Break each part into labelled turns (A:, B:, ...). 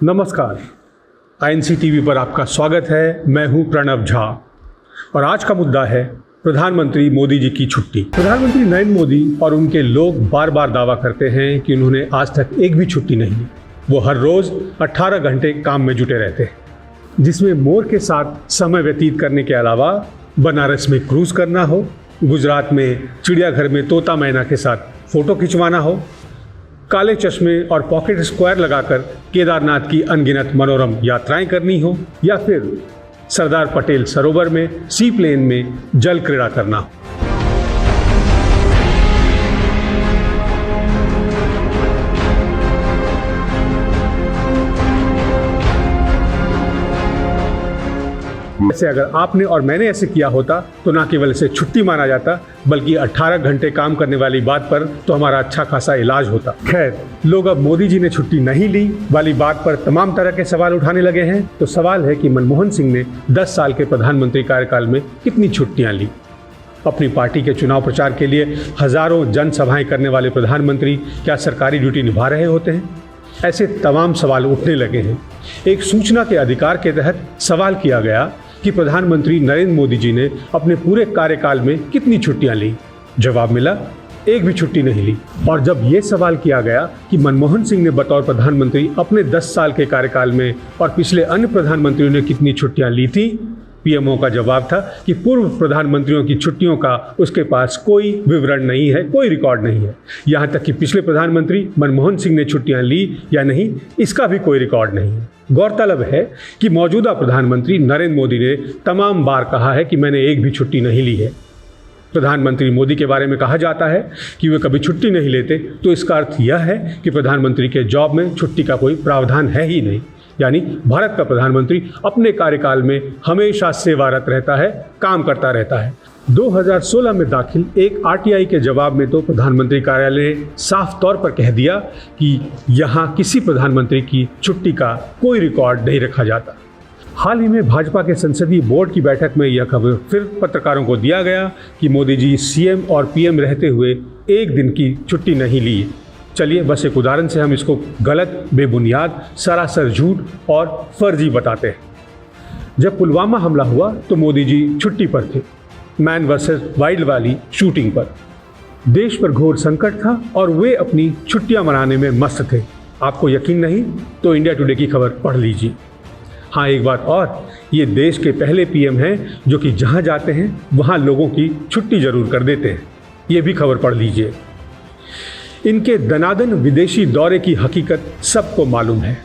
A: नमस्कार, INC TV पर आपका स्वागत है। मैं हूं प्रणव झा और आज का मुद्दा है प्रधानमंत्री मोदी जी की छुट्टी। प्रधानमंत्री नरेंद्र मोदी और उनके लोग बार बार दावा करते हैं कि उन्होंने आज तक एक भी छुट्टी नहीं ली। वो हर रोज 18 घंटे काम में जुटे रहते हैं, जिसमें मोर के साथ समय व्यतीत करने के अलावा बनारस में क्रूज करना हो, गुजरात में चिड़ियाघर में तोता मैना के साथ फोटो खिंचवाना हो, काले चश्मे और पॉकेट स्क्वायर लगाकर केदारनाथ की अनगिनत मनोरम यात्राएं करनी हो, या फिर सरदार पटेल सरोवर में सी प्लेन में जल क्रीड़ा करना हो। वैसे अगर आपने और मैंने ऐसे किया होता तो ना केवल इसे छुट्टी माना जाता, बल्कि 18 घंटे काम करने वाली बात पर तो हमारा अच्छा खासा इलाज होता। खैर, लोग अब मोदी जी ने छुट्टी नहीं ली वाली बात पर तमाम तरह के सवाल उठाने लगे हैं। तो सवाल है कि मनमोहन सिंह ने 10 साल के प्रधानमंत्री कार्यकाल में कितनी छुट्टियां ली। अपनी पार्टी के चुनाव प्रचार के लिए हजारों जनसभाएं करने वाले प्रधानमंत्री क्या सरकारी ड्यूटी निभा रहे होते हैं? ऐसे तमाम सवाल उठने लगे हैं। एक सूचना के अधिकार के तहत सवाल किया गया कि प्रधानमंत्री नरेंद्र मोदी जी ने अपने पूरे कार्यकाल में कितनी छुट्टियां ली। जवाब मिला, एक भी छुट्टी नहीं ली। और जब ये सवाल किया गया कि मनमोहन सिंह ने बतौर प्रधानमंत्री अपने 10 साल के कार्यकाल में और पिछले अन्य प्रधानमंत्रियों ने कितनी छुट्टियां ली थी, पीएमओ का जवाब था कि पूर्व प्रधानमंत्रियों की छुट्टियों का उसके पास कोई विवरण नहीं है, कोई रिकॉर्ड नहीं है। यहाँ तक कि पिछले प्रधानमंत्री मनमोहन सिंह ने छुट्टियां ली या नहीं, इसका भी कोई रिकॉर्ड नहीं है। गौरतलब है कि मौजूदा प्रधानमंत्री नरेंद्र मोदी ने तमाम बार कहा है कि मैंने एक भी छुट्टी नहीं ली है। प्रधानमंत्री मोदी के बारे में कहा जाता है कि वे कभी छुट्टी नहीं लेते, तो इसका अर्थ यह है कि प्रधानमंत्री के जॉब में छुट्टी का कोई प्रावधान है ही नहीं। यानी भारत का प्रधानमंत्री अपने कार्यकाल में हमेशा सेवारत रहता है, काम करता रहता है। 2016 में दाखिल एक आरटीआई के जवाब में तो प्रधानमंत्री कार्यालय ने साफ तौर पर कह दिया कि यहाँ किसी प्रधानमंत्री की छुट्टी का कोई रिकॉर्ड नहीं रखा जाता। हाल ही में भाजपा के संसदीय बोर्ड की बैठक में यह खबर फिर पत्रकारों को दिया गया कि मोदी जी सीएम और पीएम रहते हुए एक दिन की छुट्टी नहीं ली। चलिए बस एक उदाहरण से हम इसको गलत, बेबुनियाद, सरासर झूठ और फर्जी बताते हैं। जब पुलवामा हमला हुआ तो मोदी जी छुट्टी पर थे, मैन वर्सेस वाइल्ड वाली शूटिंग पर। देश पर घोर संकट था और वे अपनी छुट्टियां मनाने में मस्त थे। आपको यकीन नहीं तो इंडिया टुडे की खबर पढ़ लीजिए। हाँ, एक बात और, ये देश के पहले पीएम हैं जो कि जहां जाते हैं वहां लोगों की छुट्टी जरूर कर देते हैं। ये भी खबर पढ़ लीजिए। इनके दनादन विदेशी दौरे की हकीकत सबको मालूम है।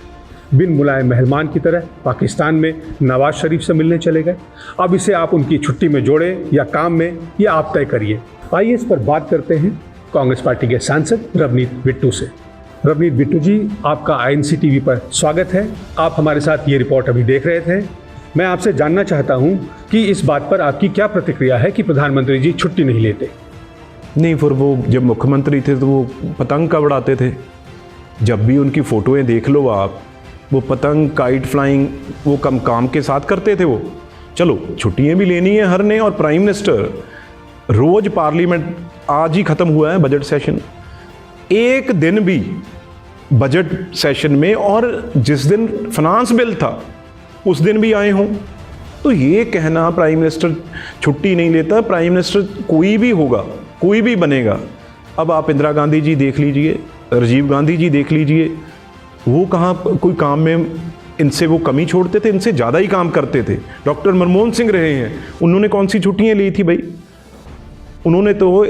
A: बिन बुलाए मेहमान की तरह पाकिस्तान में नवाज शरीफ से मिलने चले गए। अब इसे आप उनकी छुट्टी में जोड़े या काम में, या आप तय करिए। आइए इस पर बात करते हैं कांग्रेस पार्टी के सांसद रवनीत बिट्टू से। रवनीत बिट्टू जी, आपका आईएनसी टीवी पर स्वागत है। आप हमारे साथ ये रिपोर्ट अभी देख रहे थे। मैं आपसे जानना चाहता हूँ कि इस बात पर आपकी क्या प्रतिक्रिया है कि प्रधानमंत्री जी छुट्टी नहीं लेते।
B: नहीं, फिर वो जब मुख्यमंत्री थे तो वो पतंग कब उड़ाते थे? जब भी उनकी फ़ोटोएं देख लो आप, वो पतंग, काइट फ्लाइंग, वो कम काम के साथ करते थे वो। चलो, छुट्टियां भी लेनी है हर ने। और प्राइम मिनिस्टर रोज पार्लियामेंट, आज ही ख़त्म हुआ है बजट सेशन, एक दिन भी बजट सेशन में, और जिस दिन फाइनेंस बिल था उस दिन भी आए हों, तो ये कहना प्राइम मिनिस्टर छुट्टी नहीं लेता, प्राइम मिनिस्टर कोई भी होगा, कोई भी बनेगा। अब आप इंदिरा गांधी जी देख लीजिए, राजीव गांधी जी देख लीजिए, वो कहाँ कोई काम में इनसे वो कमी छोड़ते थे, इनसे ज़्यादा ही काम करते थे। डॉक्टर मनमोहन सिंह रहे हैं, उन्होंने कौन सी छुट्टियाँ ली थी भाई? उन्होंने तो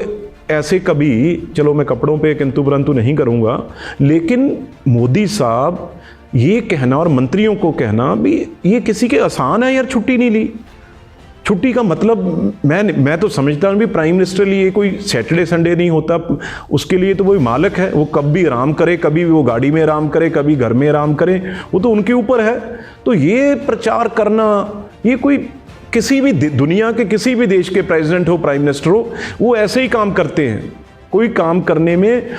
B: ऐसे कभी, चलो मैं कपड़ों पे किंतु परंतु नहीं करूँगा, लेकिन मोदी साहब ये कहना और मंत्रियों को कहना भी, ये किसी के आसान है यार, छुट्टी नहीं ली। छुट्टी का मतलब मैं तो समझता हूँ भी प्राइम मिनिस्टर लिए कोई सैटरडे संडे नहीं होता। उसके लिए तो वो मालिक है, वो कब भी आराम करे, कभी वो गाड़ी में आराम करे, कभी घर में आराम करे, वो तो उनके ऊपर है। तो ये प्रचार करना, ये कोई किसी भी दुनिया के किसी भी देश के प्रेसिडेंट हो, प्राइम मिनिस्टर हो, वो ऐसे ही काम करते हैं। कोई काम करने में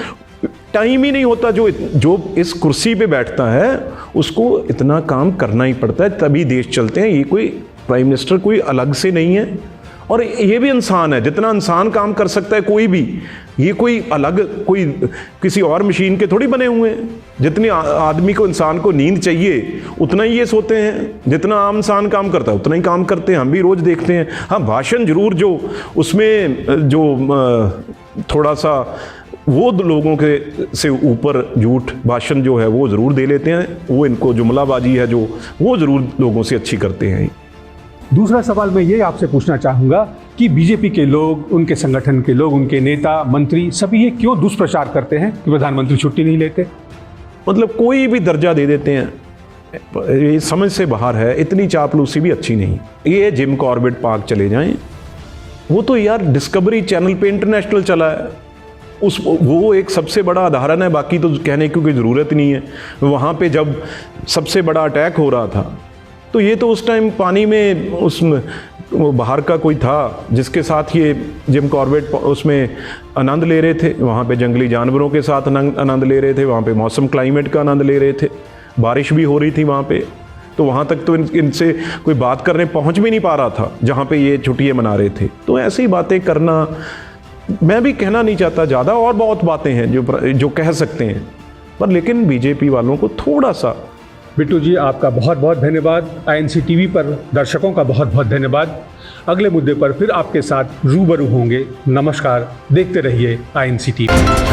B: टाइम ही नहीं होता। जो इस कुर्सी पे बैठता है उसको इतना काम करना ही पड़ता है, तभी देश चलते हैं। ये कोई प्राइम मिनिस्टर कोई अलग से नहीं है। और ये भी इंसान है, जितना इंसान काम कर सकता है कोई भी, ये कोई अलग कोई किसी और मशीन के थोड़ी बने हुए हैं। जितनी आदमी को इंसान को नींद चाहिए उतना ही ये सोते हैं, जितना आम इंसान काम करता है उतना ही काम करते हैं। हम भी रोज देखते हैं। हाँ, भाषण जरूर जो उसमें जो थोड़ा सा वो लोगों के से ऊपर झूठ भाषण जो है वो ज़रूर दे लेते हैं, वो इनको जुमलाबाजी है जो वो ज़रूर लोगों से अच्छी करते हैं।
A: दूसरा सवाल मैं ये आपसे पूछना चाहूँगा कि बीजेपी के लोग, उनके संगठन के लोग, उनके नेता मंत्री सभी ये क्यों दुष्प्रचार करते हैं कि प्रधानमंत्री छुट्टी नहीं लेते?
B: मतलब कोई भी दर्जा दे देते हैं, ये समझ से बाहर है। इतनी चापलूसी भी अच्छी नहीं। ये जिम कॉर्बेट पार्क चले जाएं, वो तो यार डिस्कवरी चैनल पे इंटरनेशनल चला है, वो एक सबसे बड़ा उदाहरण है। बाकी तो कहने की कोई ज़रूरत नहीं है। वहाँ पे जब सबसे बड़ा अटैक हो रहा था तो ये तो उस टाइम पानी में वो बाहर का कोई था जिसके साथ ये जिम कॉर्बेट उसमें आनंद ले रहे थे। वहाँ पे जंगली जानवरों के साथ आनंद ले रहे थे, वहाँ पे मौसम क्लाइमेट का आनंद ले रहे थे, बारिश भी हो रही थी वहाँ पे। तो वहाँ तक तो इनसे कोई बात करने पहुँच भी नहीं पा रहा था जहाँ पे ये छुट्टियाँ मना रहे थे। तो ऐसी बातें करना, मैं भी कहना नहीं चाहता ज़्यादा, और बहुत बातें हैं जो कह सकते हैं, पर लेकिन बीजेपी वालों को थोड़ा सा।
A: बिट्टू जी, आपका बहुत बहुत धन्यवाद। INC टीवी पर दर्शकों का बहुत बहुत धन्यवाद। अगले मुद्दे पर फिर आपके साथ रूबरू होंगे। नमस्कार, देखते रहिए INC टीवी।